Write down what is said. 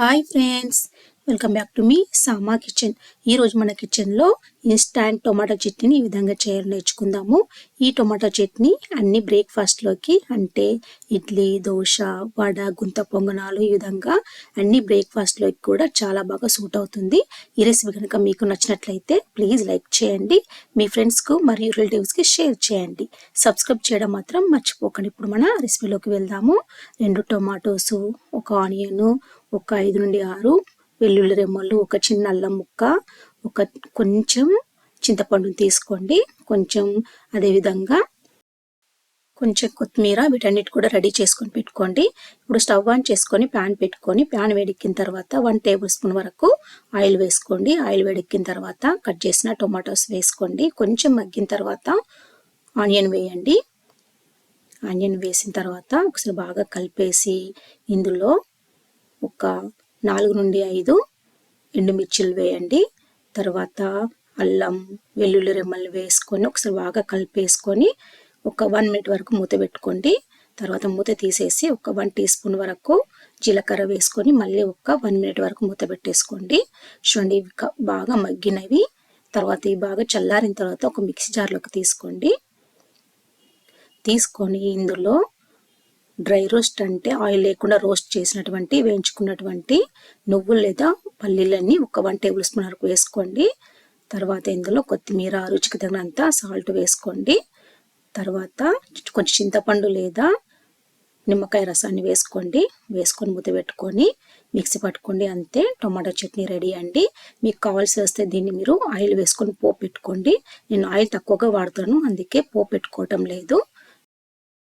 Hi friends, welcome back to me Sama kitchen. ఈరోజు మన కిచెన్లో ఇన్స్టాంట్ టొమాటో చట్నీని ఈ విధంగా చేయాలి నేర్చుకుందాము. ఈ టొమాటో చట్నీ అన్ని బ్రేక్ఫాస్ట్లోకి అంటే ఇడ్లీ, దోశ, వడ, గుంత పొంగనాలు ఈ విధంగా అన్ని బ్రేక్ఫాస్ట్లోకి కూడా చాలా బాగా సూట్ అవుతుంది. ఈ రెసిపీ కనుక మీకు నచ్చినట్లయితే ప్లీజ్ లైక్ చేయండి, మీ ఫ్రెండ్స్కు మరియు రిలేటివ్స్కి షేర్ చేయండి, సబ్స్క్రైబ్ చేయడం మాత్రం మర్చిపోకండి. ఇప్పుడు మన రెసిపీలోకి వెళ్దాము. 2 టొమాటోసు, ఒక ఆనియన్, ఒక 5 నుండి 6 వెల్లుల్లి రెమ్మలు, ఒక చిన్న అల్లం ముక్క, ఒక కొంచెం చింతపండుని తీసుకోండి, కొంచెం అదేవిధంగా కొంచెం కొత్తిమీర, వీటన్నిటి కూడా రెడీ చేసుకొని పెట్టుకోండి. ఇప్పుడు స్టవ్ ఆన్ చేసుకొని ప్యాన్ పెట్టుకొని ప్యాన్ వేడెక్కిన తర్వాత 1 టేబుల్ స్పూన్ వరకు ఆయిల్ వేసుకోండి. ఆయిల్ వేడెక్కిన తర్వాత కట్ చేసిన టొమాటోస్ వేసుకోండి. కొంచెం మగ్గిన తర్వాత ఆనియన్ వేయండి. ఆనియన్ వేసిన తర్వాత ఒకసారి బాగా కలిపేసి ఇందులో ఒక 4 నుండి 5 ఎండుమిర్చిలు వేయండి. తర్వాత అల్లం, వెల్లుల్లి రెమ్మలు వేసుకొని ఒకసారి బాగా కలిపేసుకొని ఒక 1 మినిట్ వరకు మూత పెట్టుకోండి. తర్వాత మూత తీసేసి ఒక 1 టీ స్పూన్ వరకు జీలకర్ర వేసుకొని మళ్ళీ ఒక 1 మినిట్ వరకు మూత పెట్టేసుకోండి. చూడండి, బాగా మగ్గినవి. తర్వాత ఇవి బాగా చల్లారిన తర్వాత ఒక మిక్సీ జార్లోకి తీసుకొని ఇందులో డ్రై రోస్ట్ అంటే ఆయిల్ లేకుండా రోస్ట్ చేసినటువంటి వేయించుకున్నటువంటి నువ్వులు లేదా పల్లీలన్నీ ఒక 1 టేబుల్ స్పూన్ వరకు వేసుకోండి. తర్వాత ఇందులో కొత్తిమీర, రుచికి తగినంత సాల్ట్ వేసుకోండి. తర్వాత కొంచెం చింతపండు లేదా నిమ్మకాయ రసాన్ని వేసుకొని మూత పెట్టుకొని మిక్సీ పట్టుకోండి. అంతే, టొమాటో చట్నీ రెడీ అండి. మీకు కావాల్సి వస్తే దీన్ని మీరు ఆయిల్ వేసుకొని పోపు పెట్టుకోండి. నేను ఆయిల్ తక్కువగా వాడతాను, అందుకే పోపు పెట్టుకోవటం లేదు.